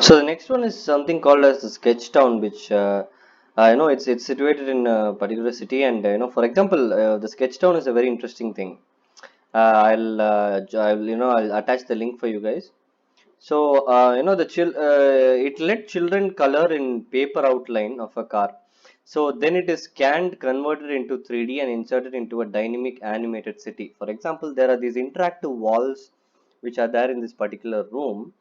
So the next one is something called as the Sketchtown, which it's situated in a particular city, and for example, the Sketchtown is a very interesting thing. I'll attach the link for you guys. So it let children color in paper outline of a car. So then it is scanned, converted into 3D, and inserted into a dynamic animated city. For example, there are these interactive walls which are there in this particular room,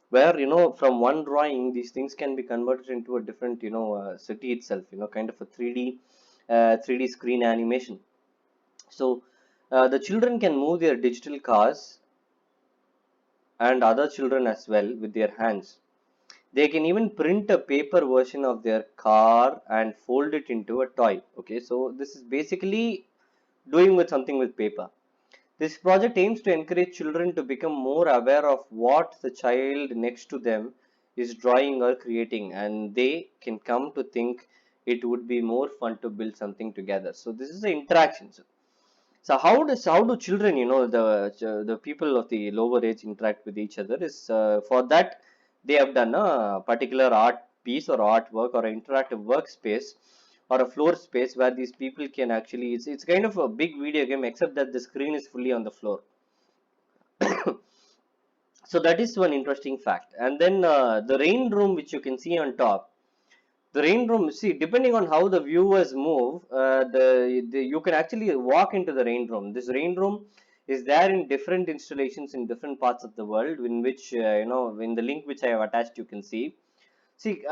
where from one drawing these things can be converted into a different city itself. Kind of a 3D screen animation. So the children can move their digital cars and other children as well with their hands. They can even print a paper version of their car and fold it into a toy. Okay, so this is basically doing with something with paper. This project aims to encourage children to become more aware of what the child next to them is drawing or creating, and they can come to think it would be more fun to build something together. So this is the interaction. So how do children, the people of the lower age interact with each other? Is for that they have done a particular art piece or artwork or an interactive workspace or a floor space where these people can actually, it's kind of a big video game except that the screen is fully on the floor. So that is one interesting fact. And then the rain room, which you can see on top, the rain room, see, depending on how the viewers move, you can actually walk into the rain room. This rain room is there in different installations in different parts of the world, in which in the link which I have attached, you can see. See,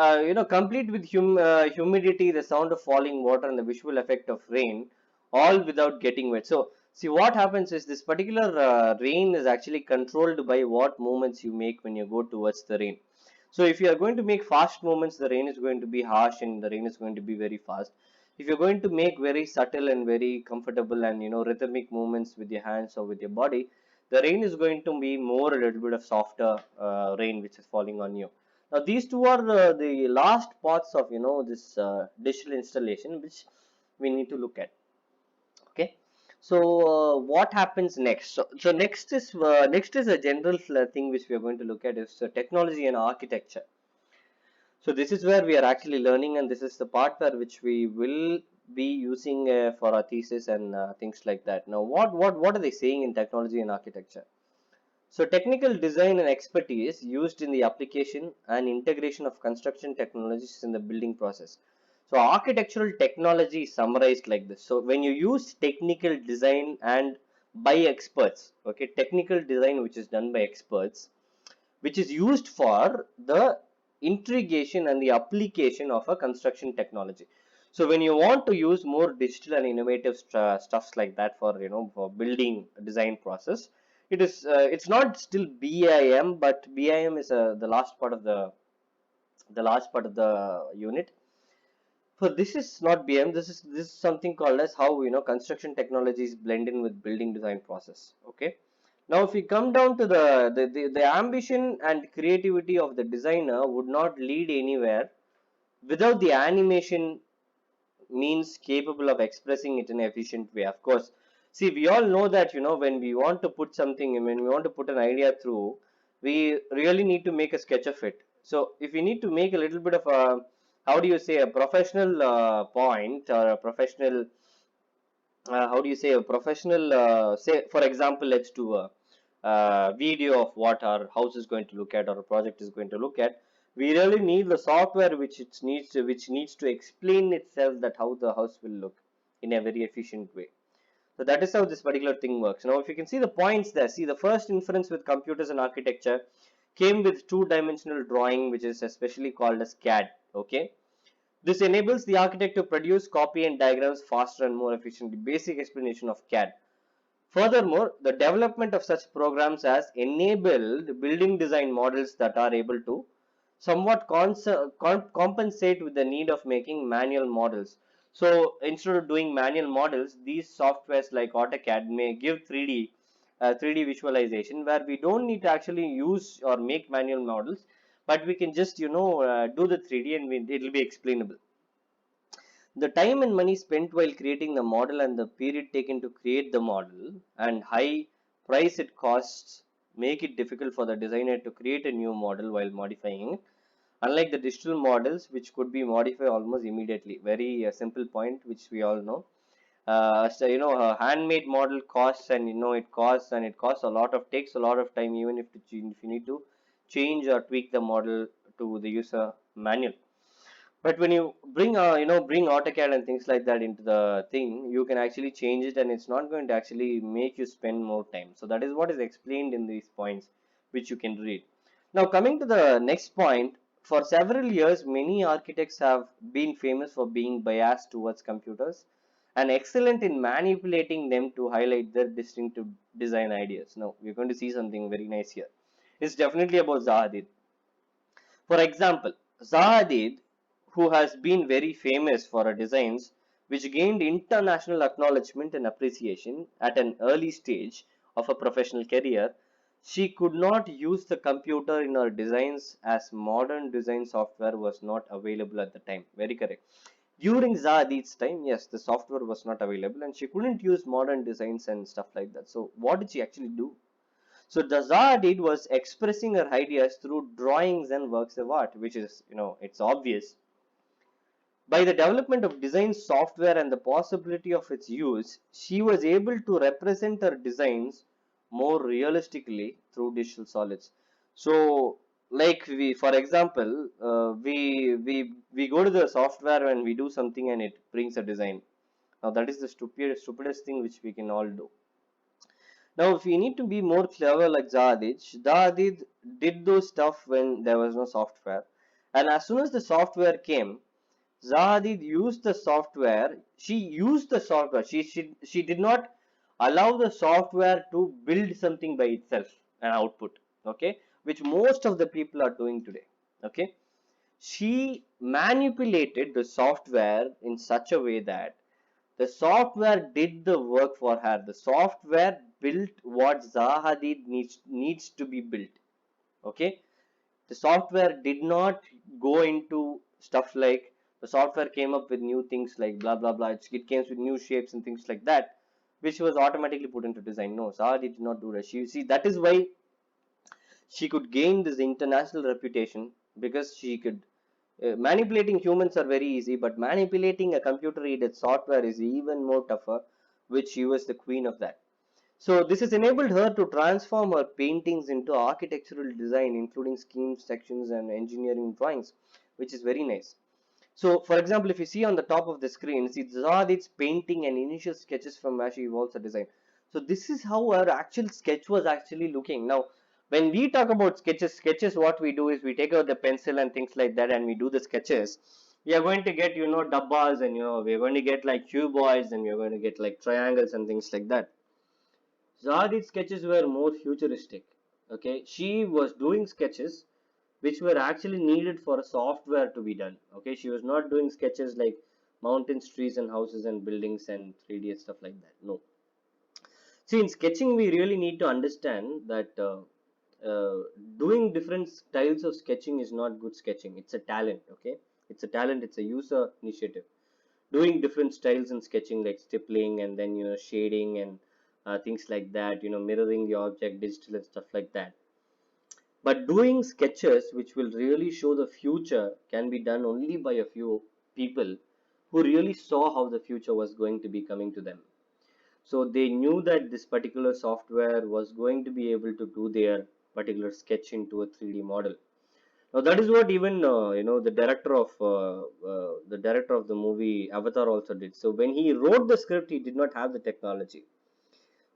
complete with humidity, the sound of falling water, and the visual effect of rain, all without getting wet. So, see, what happens is this particular rain is actually controlled by what movements you make when you go towards the rain. So, if you are going to make fast movements, the rain is going to be harsh and the rain is going to be very fast. If you're going to make very subtle and very comfortable and rhythmic movements with your hands or with your body, the rain is going to be more a little bit of softer rain which is falling on you. Now these two are the last parts of this digital installation which we need to look at. Okay, so what happens next? So next is a general thing which we are going to look at is technology and architecture. So this is where we are actually learning, and this is the part where which we will be using for our thesis and things like that. Now, what are they saying in technology and architecture? So technical design and expertise used in the application and integration of construction technologies in the building process. So architectural technology is summarized like this. So when you use technical design and by experts, okay, technical design which is done by experts, which is used for the integration and the application of a construction technology. So when you want to use more digital and innovative stuffs like that for for building design process, it's not still BIM, but BIM is the last part of the unit. So this is not BIM. This is something called as how construction technologies blend in with building design process. Okay. Now, if we come down to the ambition and creativity of the designer would not lead anywhere without the animation means capable of expressing it in an efficient way. Of course, see, we all know that when we want to put something, when we want to put an idea through, we really need to make a sketch of it. So if we need to make a little bit of a, how do you say, a professional point or a professional, how do you say, a professional, say for example, let's do a video of what our house is going to look at or a project is going to look at. We really need the software which needs to explain itself that how the house will look in a very efficient way. So that is how this particular thing works. Now if you can see the points there, see, the first inference with computers and architecture came with two-dimensional drawing, which is especially called as CAD. Okay, this enables the architect to produce copy and diagrams faster and more efficiently. Basic explanation of CAD. Furthermore, the development of such programs has enabled building design models that are able to somewhat compensate with the need of making manual models. So instead of doing manual models, these softwares like AutoCAD may give 3D visualization where we don't need to actually use or make manual models, but we can just do the 3D and it will be explainable. The time and money spent while creating the model and the period taken to create the model and high price it costs make it difficult for the designer to create a new model while modifying it. unlike the digital models which could be modified almost immediately. Very simple point which we all know. So a handmade model costs, and it costs a lot of, takes a lot of time, even if if you need to change or tweak the model to the user manual. But when you bring bring AutoCAD and things like that into the thing, you can actually change it, and it's not going to actually make you spend more time. So that is what is explained in these points, which you can read. Now coming to the next point, for several years, many architects have been famous for being biased towards computers and excellent in manipulating them to highlight their distinctive design ideas. Now we're going to see something very nice here. It's definitely about Zaha Hadid. For example, Zaha Hadid, who has been very famous for her designs, which gained international acknowledgement and appreciation at an early stage of her professional career, she could not use the computer in her designs as modern design software was not available at the time. Very correct. During Zaha Hadid's time, yes, the software was not available and she couldn't use modern designs and stuff like that. So, what did she actually do? So the Zaha did was expressing her ideas through drawings and works of art, which is, it's obvious. By the development of design software and the possibility of its use, she was able to represent her designs more realistically through digital solids. So, like for example, we go to the software and we do something and it brings a design. Now that is the stupidest thing which we can all do. Now, if we need to be more clever like Zahadid did those stuff when there was no software. And as soon as the software came, Zahadid used the software. She used the software. She did not allow the software to build something by itself, an output. Okay, which most of the people are doing today. Okay, she manipulated the software in such a way that the software did the work for her. The software built what Zaha Hadid needs to be built. Okay, the software did not go into stuff like, the software came up with new things like blah blah blah. It came with new shapes and things like that, which was automatically put into design. No, Zaha did not do that. She see that is why she could gain this international reputation, because she could manipulating humans are very easy, but manipulating a computer aided software is even more tougher, which she was the queen of that. So this has enabled her to transform her paintings into architectural design, including schemes, sections and engineering drawings, which is very nice. So for example, if you see on the top of the screen, see Zahadid's painting and initial sketches from where she evolves her design. So this is how her actual sketch was actually looking. Now, when we talk about sketches, what we do is we take out the pencil and things like that and we do the sketches. We are going to get, dabbas, and we're going to get like cuboids, and we're going to get like triangles and things like that. Zahadid's sketches were more futuristic. Okay, she was doing sketches which were actually needed for a software to be done. Okay, she was not doing sketches like mountains, trees, and houses and buildings and 3D and stuff like that. No. See, in sketching, we really need to understand that doing different styles of sketching is not good sketching. It's a talent. Okay, it's a talent. It's a user initiative. Doing different styles in sketching like stippling and then shading and things like that. Mirroring the object, digital and stuff like that. But doing sketches which will really show the future can be done only by a few people who really saw how the future was going to be coming to them. So they knew that this particular software was going to be able to do their particular sketch into a 3D model. Now that is what even the director of the movie Avatar also did. So when he wrote the script, he did not have the technology,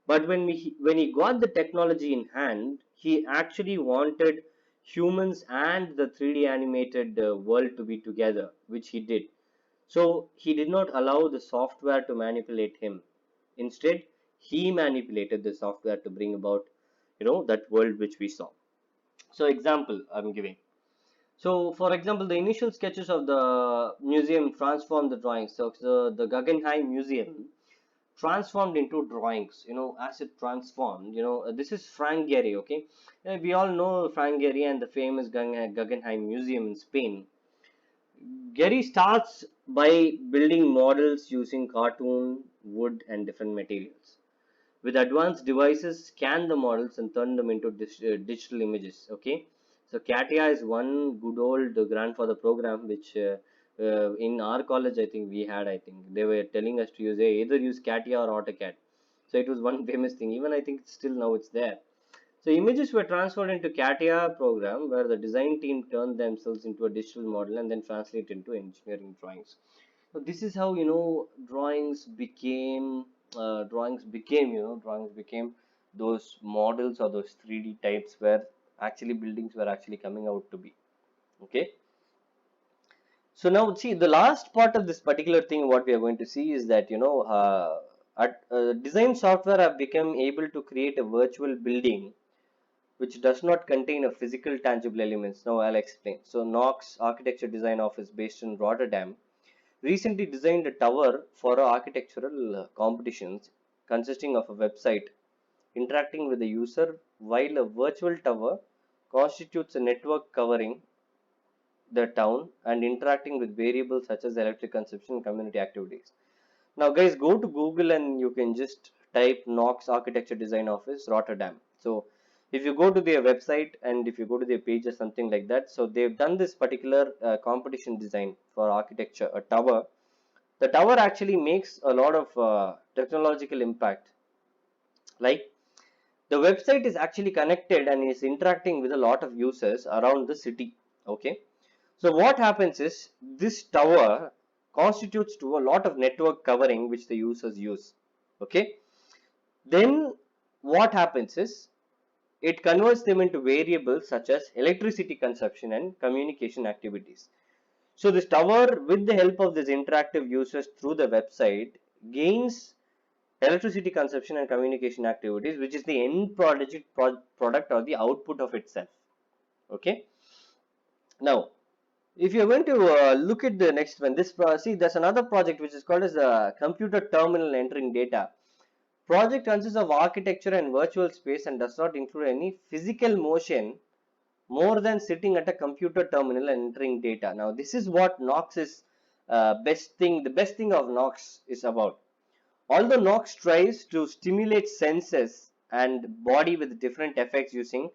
but when he got the technology in hand, he actually wanted humans and the 3D animated world to be together, which he did. So he did not allow the software to manipulate him. Instead, he manipulated the software to bring about, that world which we saw. So example I'm giving. So for example, the initial sketches of the museum transformed the drawings. So the Guggenheim Museum transformed into drawings, as it transformed, this is Frank Gehry. Okay, we all know Frank Gehry and the famous Guggenheim Museum in Spain. Gehry starts by building models using cartoon, wood and different materials. With advanced devices, scan the models and turn them into digital images. Okay, So CATIA is one good old grandfather program which in our college I think we had. I think they were telling us to use either use CATIA or AutoCAD. So it was one famous thing. Even I think still now it's there. So images were transferred into CATIA program where the design team turned themselves into a digital model and then translate into engineering drawings. So this is how drawings became those models or those 3D types where actually buildings were actually coming out to be. Okay. So now see the last part of this particular thing what we are going to see is that design software have become able to create a virtual building which does not contain a physical tangible elements. Now I'll explain. So Knox Architecture Design Office based in Rotterdam recently designed a tower for architectural competitions consisting of a website interacting with the user while a virtual tower constitutes a network covering the town and interacting with variables such as electric consumption and community activities. Now guys go to Google and you can just type Knox Architecture Design Office Rotterdam. So if you go to their website and if you go to their page or something like that, so they've done this particular competition design for architecture, a tower. The tower actually makes a lot of technological impact. Like the website is actually connected and is interacting with a lot of users around the city. Okay. So what happens is this tower constitutes to a lot of network covering which the users use. Okay. Then what happens is it converts them into variables such as electricity consumption and communication activities. So this tower with the help of this interactive users through the website gains electricity consumption and communication activities which is the end product or the output of itself. Okay. Now if you're going to look at the next one, see there's another project which is called as the computer terminal entering data. Project consists of architecture and virtual space and does not include any physical motion more than sitting at a computer terminal and entering data. Now this is what Knox is the best thing of Knox is about. Although Knox tries to stimulate senses and body with different effects using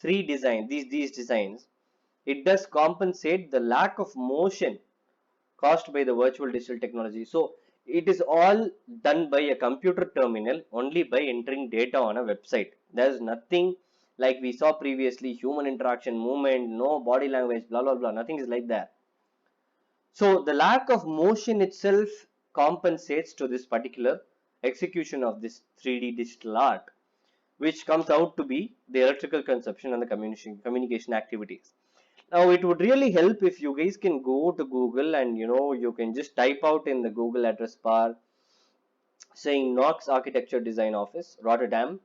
these designs, it does compensate the lack of motion caused by the virtual digital technology. So it is all done by a computer terminal only by entering data on a website. There is nothing like we saw previously, human interaction, movement, no body language, blah blah blah. Nothing is like that. So the lack of motion itself compensates to this particular execution of this 3D digital art, which comes out to be the electrical consumption and the communication activities. Now it would really help if you guys can go to Google and you can just type out in the Google address bar saying Knox Architecture Design Office Rotterdam,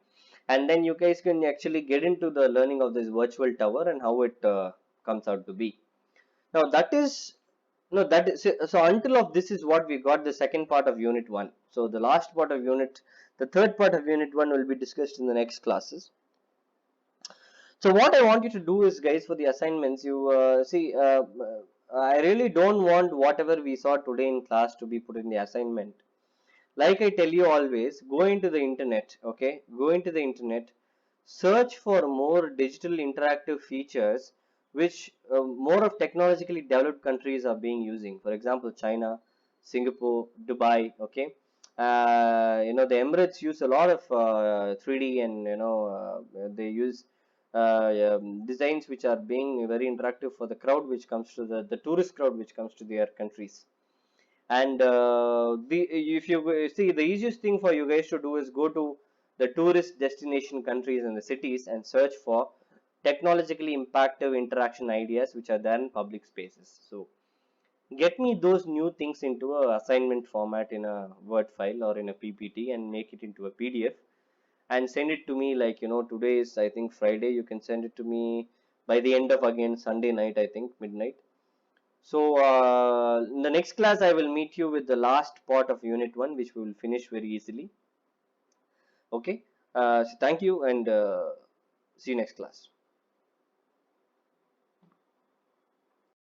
and then you guys can actually get into the learning of this virtual tower and how it comes out to be. Now that is no that is so until of this is what we got the second part of unit 1. So the last part of the third part of unit 1 will be discussed in the next classes. So what I want you to do is guys for the assignments you see I really don't want whatever we saw today in class to be put in the assignment. Like I tell you always, go into the internet. Okay, go into the internet, search for more digital interactive features which more of technologically developed countries are being using. For example, China, Singapore, Dubai. Okay, the Emirates use a lot of 3D and they use designs which are being very interactive for the crowd which comes to the tourist crowd which comes to their countries. And if you see, the easiest thing for you guys to do is go to the tourist destination countries and the cities and search for technologically impactful interaction ideas which are there in public spaces. So get me those new things into a assignment format in a Word file or in a PPT and make it into a PDF and send it to me. Like today is I think Friday. You can send it to me by the end of again Sunday night, I think midnight. So in the next class, I will meet you with the last part of Unit 1, which we will finish very easily. Okay. So thank you and see you next class.